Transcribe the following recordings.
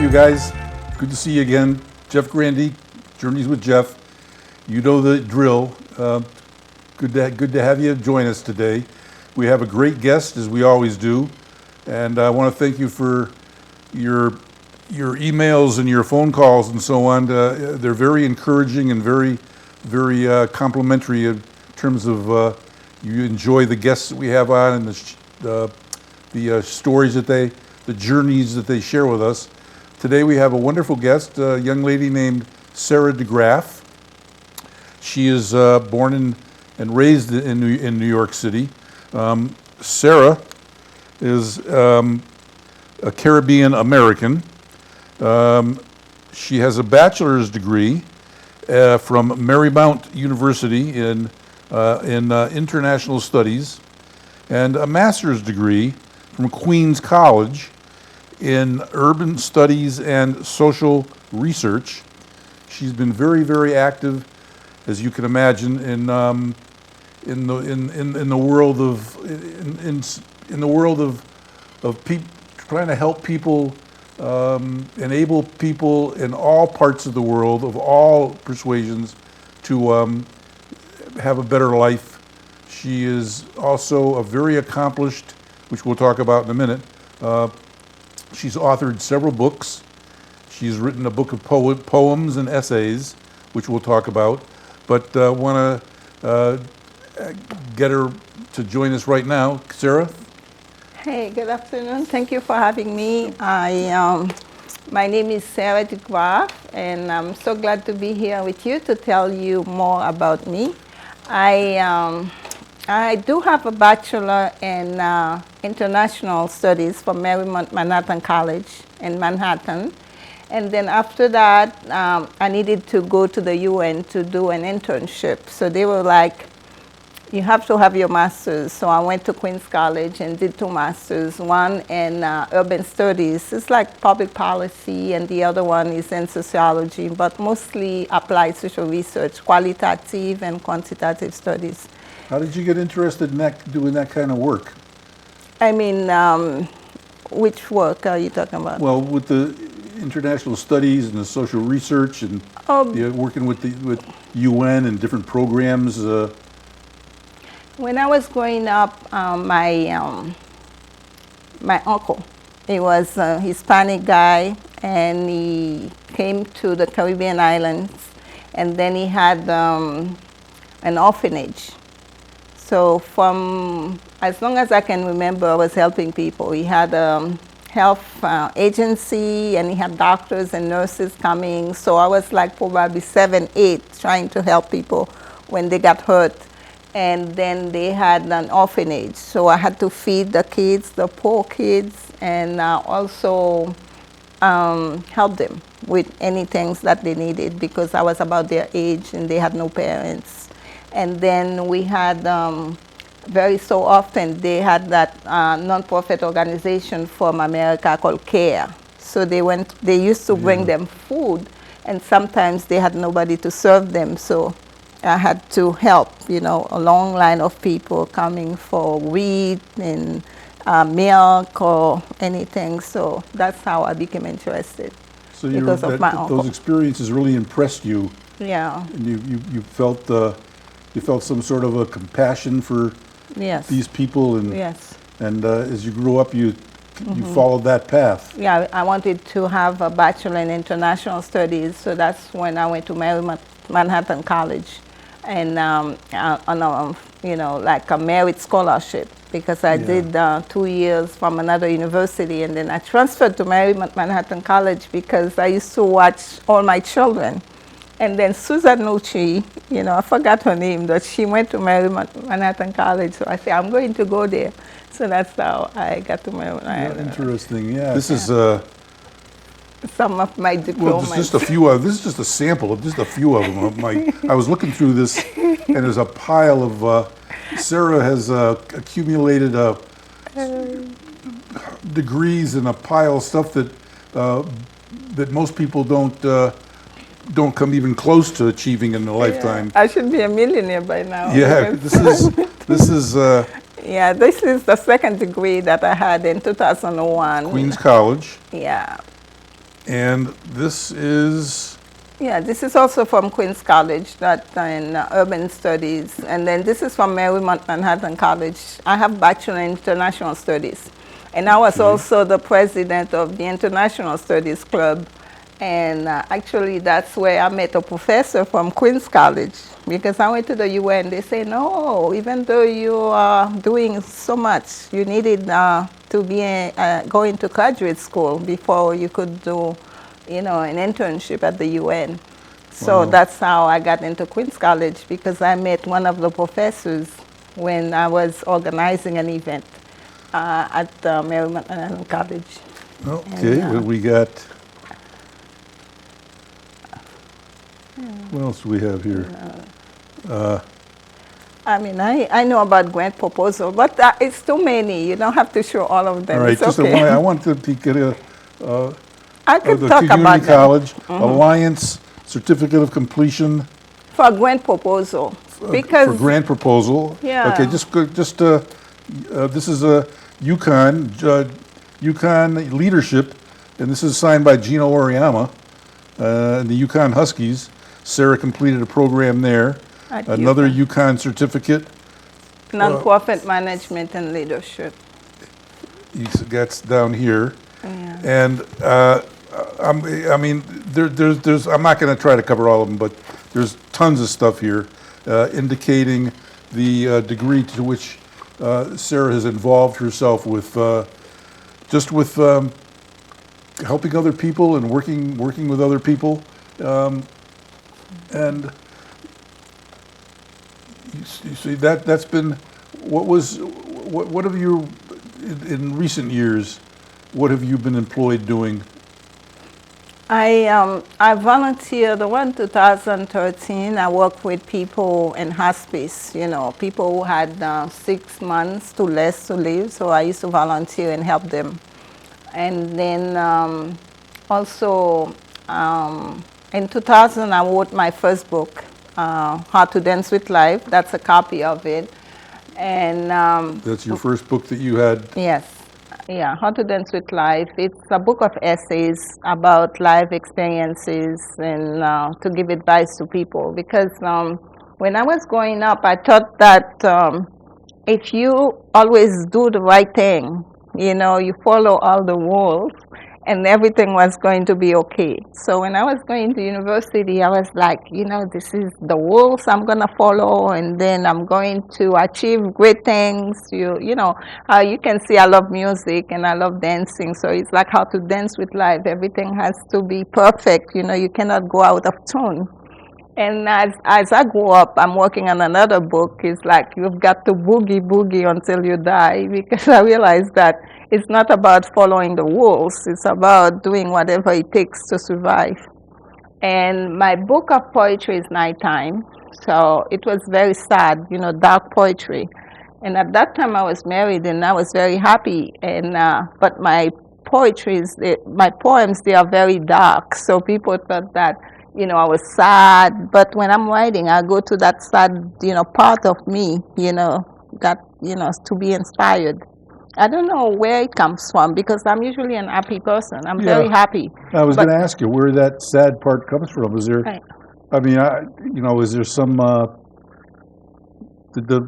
you guys. Good to see you again. Jeff Grande, Journeys with Jeff. You know the drill. Good to have you join us today. We have a great guest, as we always do, and I want to thank you for your emails and your phone calls and so on. They're very encouraging and very complimentary in terms of you enjoy the guests that we have on and the stories that the journeys that they share with us. Today we have a wonderful guest, a young lady named Sara DeGraff. She is born and raised in New York City. Sara is a Caribbean American. She has a bachelor's degree from Marymount University in international studies, and a master's degree from Queens College in urban studies and social research. She's been very active, as you can imagine, in the world of trying to help people, enable people in all parts of the world, of all persuasions, to have a better life. She is also a very accomplished, which we'll talk about in a minute. She's authored several books. She's written a book of poems and essays, which we'll talk about. But want to get her to join us right now. Sara? Hey, good afternoon. Thank you for having me. My name is Sara DeGraff, and I'm so glad to be here with you to tell you more about me. I do have a bachelor in international studies from Marymount Manhattan College in Manhattan. And then after that, I needed to go to the UN to do an internship. So they were like, you have to have your master's. So I went to Queens College and did 2 masters, one in urban studies. It's like public policy, and the other one is in sociology, but mostly applied social research, qualitative and quantitative studies. How did you get interested in doing that kind of work? I mean, which work are you talking about? Well, with the international studies and the social research and working with UN and different programs. When I was growing up, my uncle, he was a Hispanic guy, and he came to the Caribbean islands, and then he had an orphanage. So from as long as I can remember, I was helping people. He had a health agency, and he had doctors and nurses coming. So I was like probably 7, 8, trying to help people when they got hurt. And then they had an orphanage. So I had to feed the kids, the poor kids, and also help them with any things that they needed, because I was about their age and they had no parents. And then we had, very so often, they had that non-profit organization from America called CARE. So they used to bring them food, and sometimes they had nobody to serve them. So I had to help, a long line of people coming for wheat and milk or anything. So that's how I became interested, because of my uncle. Those experiences really impressed you. Yeah. And you felt some sort of a compassion for these people, and and as you grew up, you followed that path. Yeah, I wanted to have a bachelor in international studies, so that's when I went to Marymount Manhattan College, and on a like a merit scholarship, because I did 2 years from another university, and then I transferred to Marymount Manhattan College because I used to watch all my children. And then Susan Nucci, I forgot her name, but she went to Marymount Manhattan College. So I said, I'm going to go there. So that's how I got to Marymount. Interesting, yeah. This is some of my diplomas. Well, just a few of. This is just a sample of just a few of them. I was looking through this, and there's a pile of. Sara has accumulated degrees and a pile of stuff that most people don't come even close to achieving in a lifetime. I should be a millionaire by now. Yeah, this is. Yeah, this is the second degree that I had in 2001. Queens College. Yeah. And this is, Yeah, this is also from Queens College, that in urban studies. And then this is from Marymount Manhattan College. I have Bachelor in International Studies. And I was also the president of the International Studies Club. And actually, that's where I met a professor from Queens College. Because I went to the UN, they say, no, even though you are doing so much, you needed to be going to graduate school before you could do, you know, an internship at the UN. So that's how I got into Queens College, because I met one of the professors when I was organizing an event at Marymount Manhattan College. okay, And, we got, what else do we have here? I mean, I know about grant proposal, but it's too many. You don't have to show all of them. All right, It's just okay. I want to get a, I could the talk about community them. college, Alliance Certificate of Completion For a grant proposal. Because, for grant proposal. Yeah. Okay, this is a UConn leadership, and this is signed by Gino Oriyama and the UConn Huskies. Sarah completed a program there. At Another UConn. UConn certificate. Nonprofit management and leadership. That's down here. Yeah. And I mean, there's. I'm not going to try to cover all of them, but there's tons of stuff here indicating the degree to which Sarah has involved herself with just with helping other people and working with other people, and you see that's been what have you in recent years. What have you been employed doing? I volunteered in 2013. I worked with people in hospice, you know, people who had 6 months to less to live. So I used to volunteer and help them. And then also in 2000, I wrote my first book, How to Dance with Life. That's a copy of it. And That's your first book that you had. yes. Yeah, How to Dance with Life. It's a book of essays about life experiences and to give advice to people. Because when I was growing up, I thought that if you always do the right thing, you know, you follow all the rules, and everything was going to be okay. So when I was going to university, I was like, you know, this is the rules I'm going to follow, and then I'm going to achieve great things. You know, you can see I love music and I love dancing, so it's like how to dance with life. Everything has to be perfect. You know, you cannot go out of tune. And as I grew up, I'm working on another book. It's like you've got to boogie until you die, because I realized that it's not about following the rules. It's about doing whatever it takes to survive. And my book of poetry is Nighttime. So it was very sad, you know, dark poetry. And at that time I was married and I was very happy. And but my my poems, they are very dark. So people thought that, you know, I was sad. But when I'm writing, I go to that sad, you know, part of me, you know, that, you know, to be inspired. I don't know where it comes from, because I'm usually an happy person. I'm very happy. I was But- going to ask you where that sad part comes from. Is there? Right. I mean, you know, is there some? Did the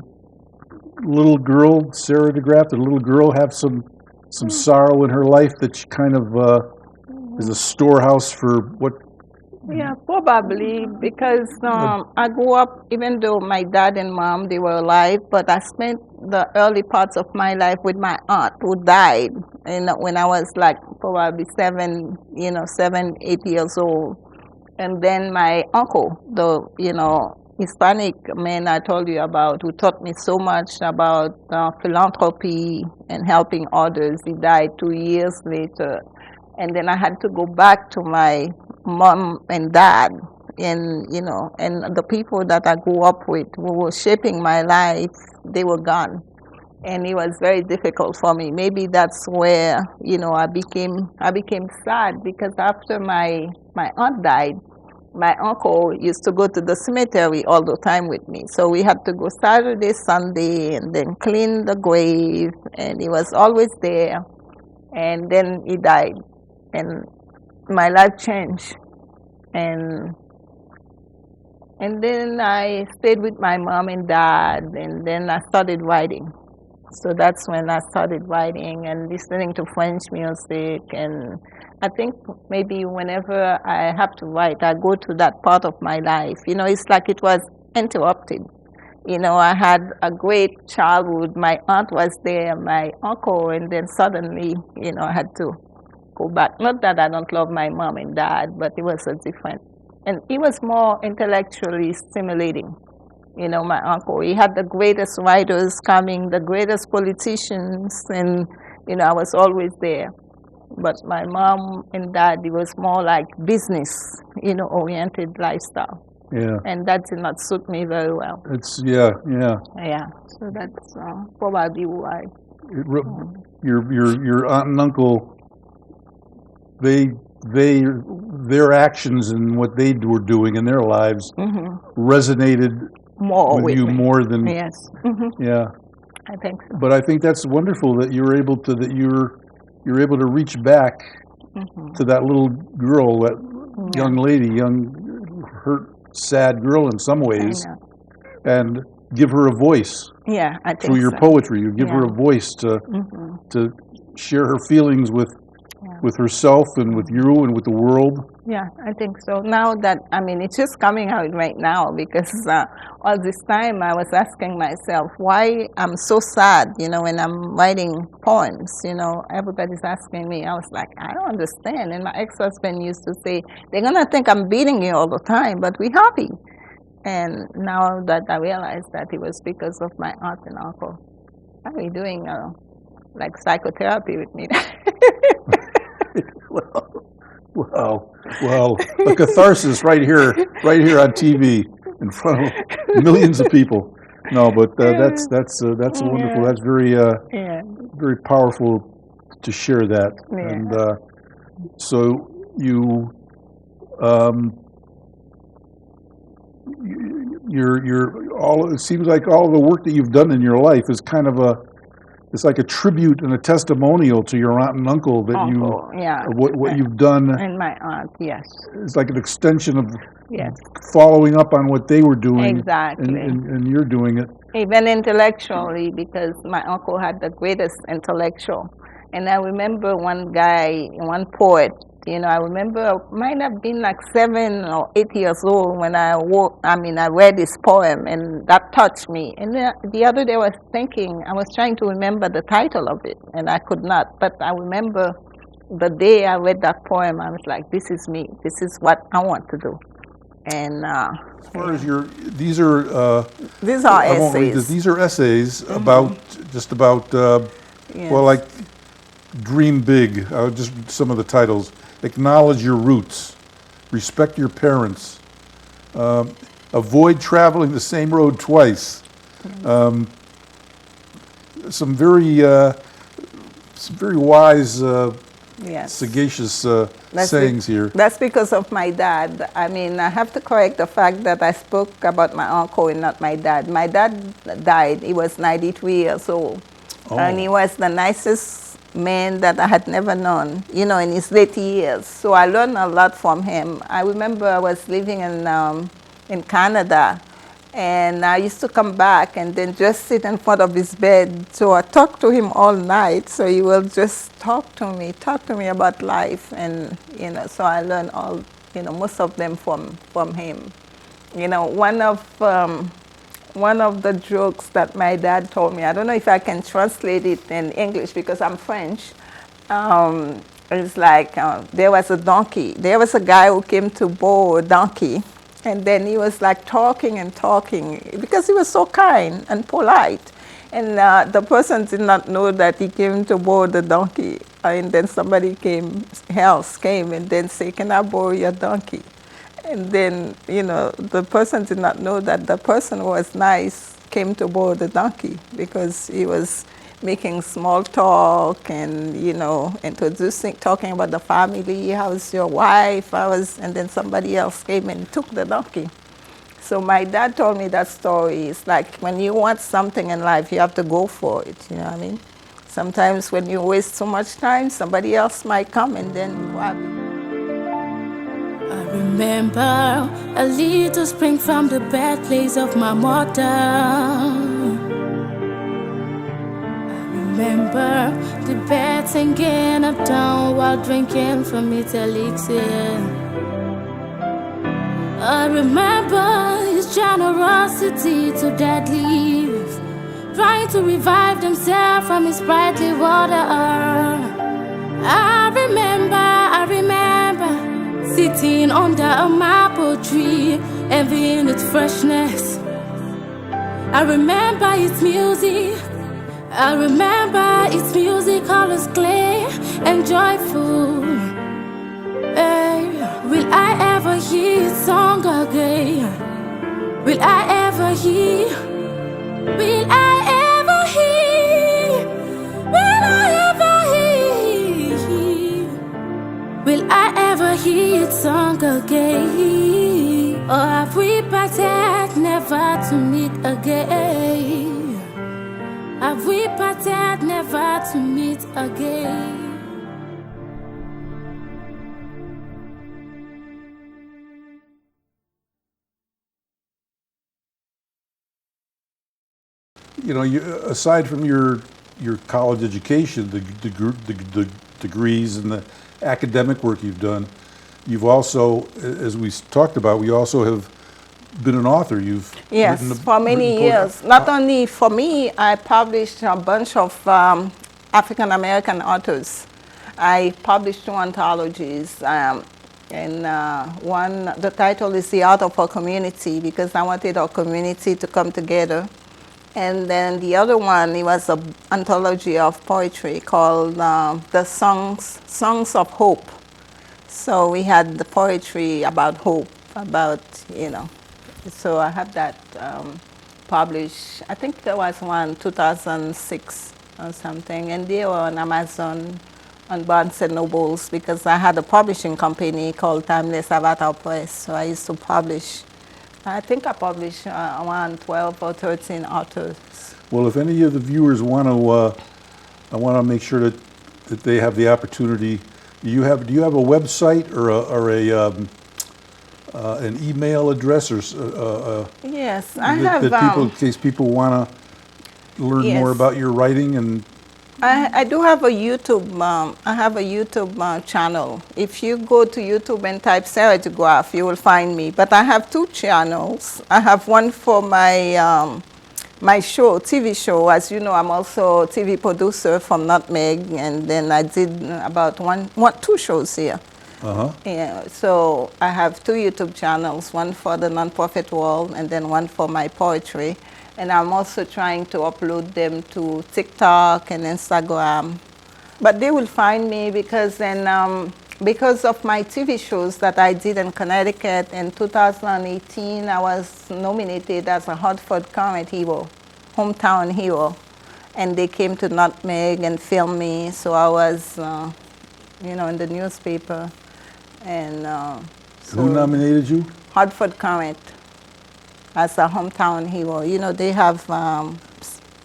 little girl, Sara DeGraff, the little girl, have some sorrow in her life that she kind of is a storehouse for what? Yeah, probably, because I grew up, even though my dad and mom, they were alive, but I spent the early parts of my life with my aunt who died when I was like probably 7, 8 years old. And then my uncle, the, you know, Hispanic man I told you about, who taught me so much about philanthropy and helping others, he died 2 years later. And then I had to go back to my mom and dad, and you know, and the people that I grew up with who were shaping my life, they were gone, and it was very difficult for me. Maybe that's where, you know, I became sad, because after my aunt died, my uncle used to go to the cemetery all the time with me. So we had to go Saturday, Sunday, and then clean the grave, and he was always there. And then he died. And my life changed. And and then I stayed with my mom and dad, and then I started writing. So that's when I started writing and listening to French music. And I think maybe whenever I have to write, I go to that part of my life. It's like it was interrupted. I had a great childhood. My aunt was there, my uncle, and then suddenly, I had to go back. Not that I don't love my mom and dad, but it was a different. And it was more intellectually stimulating. My uncle, he had the greatest writers coming, the greatest politicians, and, I was always there. But my mom and dad, it was more like business, oriented lifestyle. Yeah. And that did not suit me very well. Yeah. Yeah, so that's probably why. Your aunt and uncle, their actions and what they were doing in their lives resonated More with you me. more than Yes. Yeah. I think so. But I think that's wonderful that you're able to reach back to that little girl, that young lady, hurt, sad girl in some ways, and give her a voice. Yeah, I think through your so. poetry. You give her a voice to share her feelings with herself and with you and with the world. Yeah, I think so. Now that, it's just coming out right now because all this time I was asking myself why I'm so sad, when I'm writing poems, everybody's asking me. I was like, I don't understand. And my ex-husband used to say, they're going to think I'm beating you all the time, but we're happy. And now that I realize that it was because of my aunt and uncle. Are we doing like psychotherapy with me? Well, a catharsis right here on TV in front of millions of people. No, but that's wonderful. That's very very powerful to share that. Yeah. And so you're all. It seems like all the work that you've done in your life is kind of it's like a tribute and a testimonial to your aunt and uncle that what you've done. And my aunt, yes. It's like an extension of following up on what they were doing. Exactly. And you're doing it. Even intellectually, because my uncle had the greatest intellectual. And I remember one poet, I remember might have been like 7 or 8 years old when I read this poem, and that touched me. And the other day I was thinking, I was trying to remember the title of it, and I could not. But I remember the day I read that poem, I was like, this is me. This is what I want to do. And as far as these are essays. These are essays about well, like dream big. Just some of the titles. Acknowledge your roots. Respect your parents. Avoid traveling the same road twice. Some very wise, sagacious sayings here. That's because of my dad. I have to correct the fact that I spoke about my uncle and not my dad. My dad died. He was 93 years old. And he was the nicest man that I had never known, in his late years. So I learned a lot from him. I remember I was living in Canada, and I used to come back and then just sit in front of his bed. So I talked to him all night. So he will just talk to me about life, and so I learned all, most of them from him. One of the jokes that my dad told me, I don't know if I can translate it in English because I'm French. It's like there was a donkey. There was a guy who came to borrow a donkey, and then he was like talking and talking because he was so kind and polite. And the person did not know that he came to borrow the donkey. And then somebody else came and then said, "Can I borrow your donkey?" And then, the person did not know that the person who was nice came to borrow the donkey because he was making small talk and, talking about the family, how's your wife, and then somebody else came and took the donkey. So my dad told me that story. It's like when you want something in life, you have to go for it, you know what I mean? Sometimes when you waste so much time, somebody else might come and then grab it. Remember a little spring from the birthplace of my mother. Remember the bird singing uptown while drinking from its elixir. I remember his generosity to dead leaves, trying to revive themselves from his brightly water. I remember sitting under a maple tree, envying its freshness. I remember its music. I remember its music, always clear and joyful. Hey, will I ever hear its song again? Will I ever hear? Will I ever hear? Will I ever hear? Will I ever hear its song again? Or have we parted never to meet again? Have we parted never to meet again? You know, aside from your college education, the degrees and the academic work you've done, you've also, as we talked about, we also have been an author. You've Yes, for many years. Not only for me, I published a bunch of African American authors. I published 2 anthologies, and one, the title is The Art of Our Community, because I wanted our community to come together. And then the other one, it was an anthology of poetry called The Songs of Hope. So we had the poetry about hope, about, you know. So I have that published. I think there was one 2006 or something, and they were on Amazon, on Barnes and Nobles, because I had a publishing company called Timeless Avatar Press. So I used to publish. I think I published around 12 or 13 authors. Well, if any of the viewers want to, I want to make sure that they have the opportunity. Do you have a website or an email address or yes, I have. That people, in case people want to learn yes. more about your writing and. I do have a YouTube. I have a YouTube channel. If you go to YouTube and type Sara DeGraff, you will find me. But I have 2 channels. I have one for my my show, TV show. As you know, I'm also a TV producer from Nutmeg, and then I did about 2 shows here. Yeah, so I have 2 YouTube channels, one for the nonprofit world and then one for my poetry. And I'm also trying to upload them to TikTok and Instagram. But they will find me because of my TV shows that I did in Connecticut in 2018, I was nominated as a Hartford Current Hero, hometown hero. And they came to Nutmeg and filmed me, so I was, you know, in the newspaper. And so who nominated you? Hartford Current as a hometown hero. You know, they have,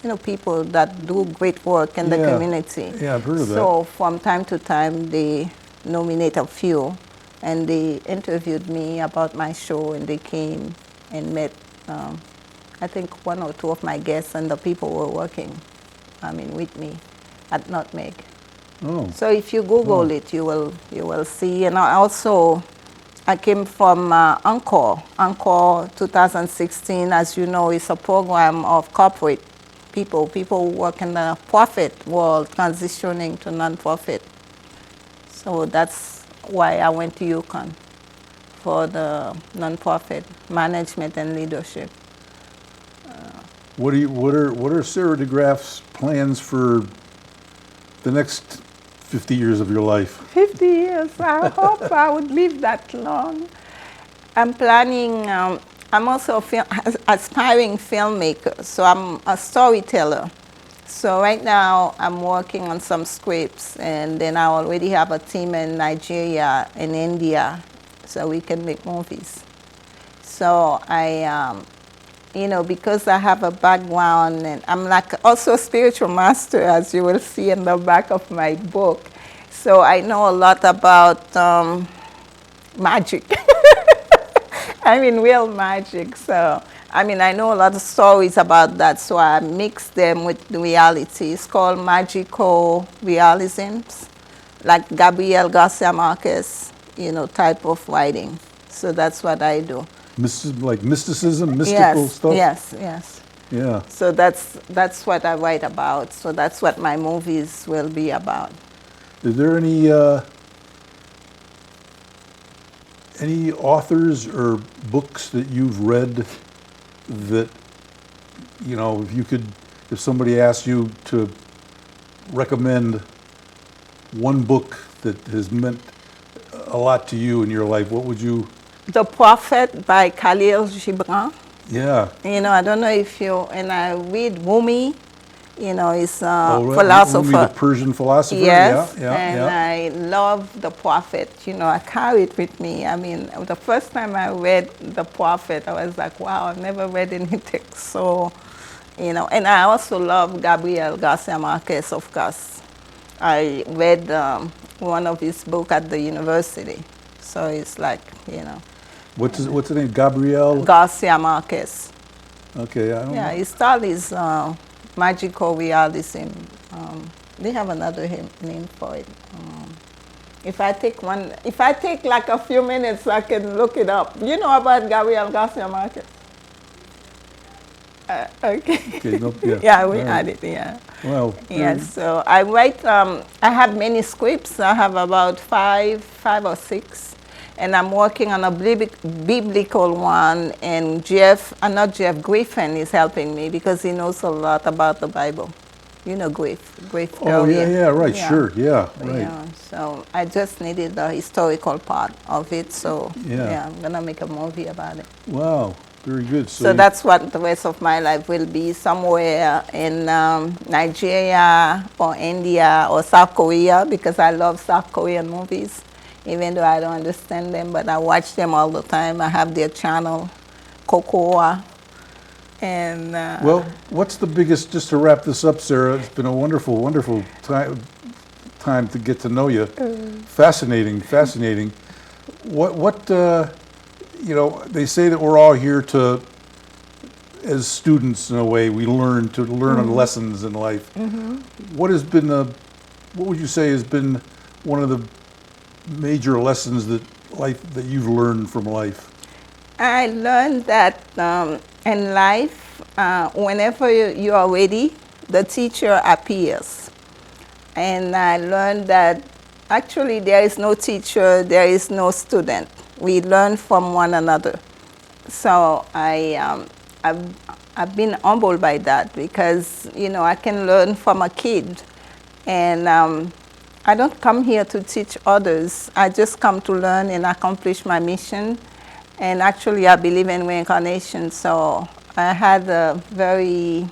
you know, people that do great work in the community. Yeah, I've heard of that. So from time to time, they nominate a few, and they interviewed me about my show, and they came and met, I think, 1 or 2 of my guests, and the people were working, with me at Nutmeg. Oh. So if you Google it, you will see. And I came from Encore 2016, as you know, is a program of corporate people who work in the profit world transitioning to non-profit. So that's why I went to UConn for the non-profit management and leadership. What are Sara DeGraff's plans for the next 50 years of your life? 50 years. I hope I would live that long. I'm planning, I'm also an aspiring filmmaker, so I'm a storyteller. So right now I'm working on some scripts, and then I already have a team in Nigeria and India, so we can make movies. So I, you know, because I have a background, and I'm like also a spiritual master, as you will see in the back of my book. So I know a lot about magic. I mean, real magic. So, I mean, I know a lot of stories about that, so I mix them with the reality. It's called magical realisms, like Gabriel Garcia Marquez, type of writing. So that's what I do. Like mysticism, mystical stuff? Yes. Yeah. So that's what I write about. So that's what my movies will be about. Is there any authors or books that you've read that, if somebody asked you to recommend one book that has meant a lot to you in your life, what would you? The Prophet by Khalil Gibran. Yeah. I don't know if and I read Rumi, he's a Rumi, philosopher. the Persian philosopher. Yes, Yeah. I love the Prophet. I carry it with me. I mean, the first time I read the Prophet, I was like, wow, I've never read anything so, and I also love Gabriel Garcia Marquez, of course. I read one of his books at the university, so it's like, What's the name? Gabriel? Garcia Marquez. Okay, I don't know. Yeah, his style is magical realism. They have another name for it. If I take like a few minutes, I can look it up. You know about Gabriel Garcia Marquez? Okay. Okay, nope, yeah. Yeah, we All had right. it, yeah. Well, Yes, so I write, I have many scripts. I have about five or six. And I'm working on a biblical one, and Jeff Griffin is helping me because he knows a lot about the Bible. Griff. Oh, yeah, right, sure, yeah, right. Yeah, so I just needed the historical part of it, so Yeah. I'm gonna make a movie about it. Wow, very good. So that's what the rest of my life will be, somewhere in Nigeria or India or South Korea, because I love South Korean movies, even though I don't understand them, but I watch them all the time. I have their channel, Cocoa. And well, what's the biggest, just to wrap this up, Sarah, it's been a wonderful, wonderful time to get to know you. Fascinating. What they say that we're all here to, as students in a way, we learn lessons in life. What would you say has been one of the major lessons that you've learned from life? I learned that in life, whenever you are ready, the teacher appears. And I learned that actually there is no teacher, there is no student. We learn from one another. So I've been humbled by that, because I can learn from a kid, and I don't come here to teach others. I just come to learn and accomplish my mission. And actually, I believe in reincarnation. So I had a very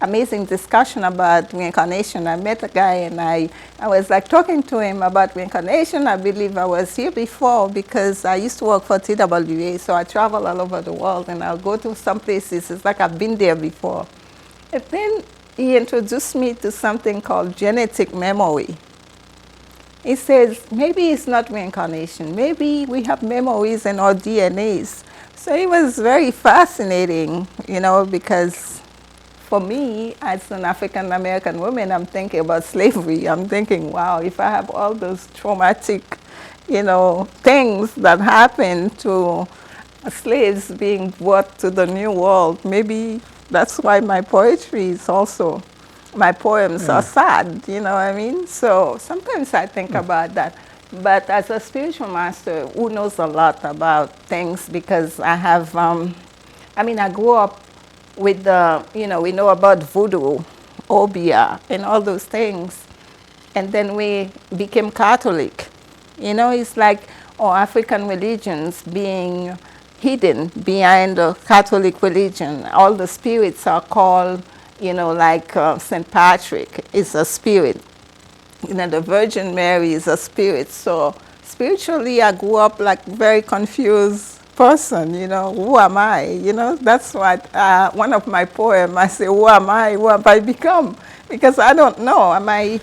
amazing discussion about reincarnation. I met a guy, and I was like talking to him about reincarnation. I believe I was here before, because I used to work for TWA. So I travel all over the world, and I'll go to some places. It's like I've been there before. And then he introduced me to something called genetic memory. He says, maybe it's not reincarnation. Maybe we have memories in our DNAs. So it was very fascinating, because for me, as an African-American woman, I'm thinking about slavery. I'm thinking, wow, if I have all those traumatic, things that happened to slaves being brought to the New World, maybe that's why my poetry is also, my poems are sad, you know what I mean? So sometimes I think about that. But as a spiritual master who knows a lot about things, because I have, I grew up with the, we know about voodoo, obia, and all those things. And then we became Catholic. It's like all African religions being hidden behind the Catholic religion. All the spirits are called, like St. Patrick is a spirit. The Virgin Mary is a spirit. So spiritually, I grew up like very confused person, who am I? That's what one of my poems, I say, who am I? Who have I become? Because I don't know. Am I,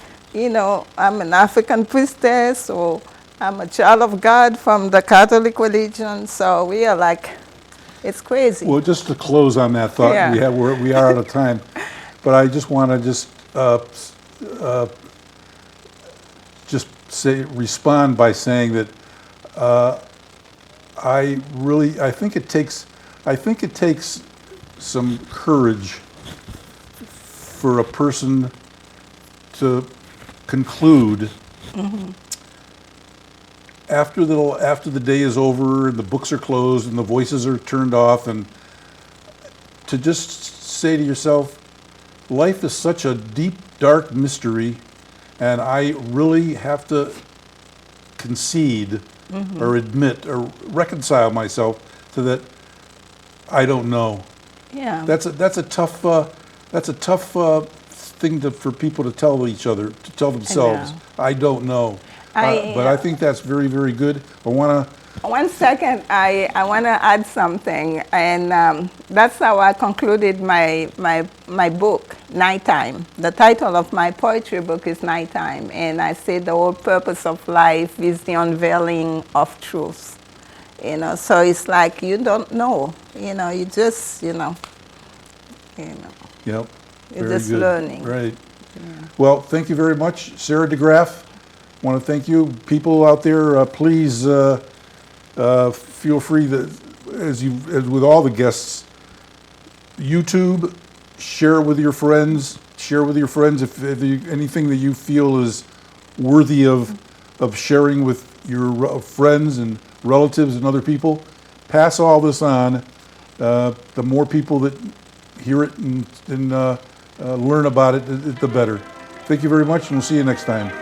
I'm an African priestess, or I'm a child of God from the Catholic religion. So we are like It's crazy. Well, just to close on that thought, Yeah. we are out of time, but I just want to respond by saying that I think it takes some courage for a person to conclude after the day is over and the books are closed and the voices are turned off, and to just say to yourself, life is such a deep, dark mystery, and I really have to concede or admit or reconcile myself to that. I don't know. Yeah. That's a tough thing for people to tell each other, to tell themselves. I don't know. But I think that's very, very good. I want to. 1 second, I want to add something, and that's how I concluded my book, Nighttime. The title of my poetry book is Nighttime, and I say the whole purpose of life is the unveiling of truth. You know, so it's like you don't know. You know, you just, Yep. you're Very just good. learning. Right. Yeah. Well, thank you very much, Sara DeGraff. I want to thank you. People out there, please feel free that, as with all the guests, YouTube, share with your friends. Share with your friends if anything that you feel is worthy of sharing with your friends and relatives and other people. Pass all this on. The more people that hear it and learn about it, the better. Thank you very much, and we'll see you next time.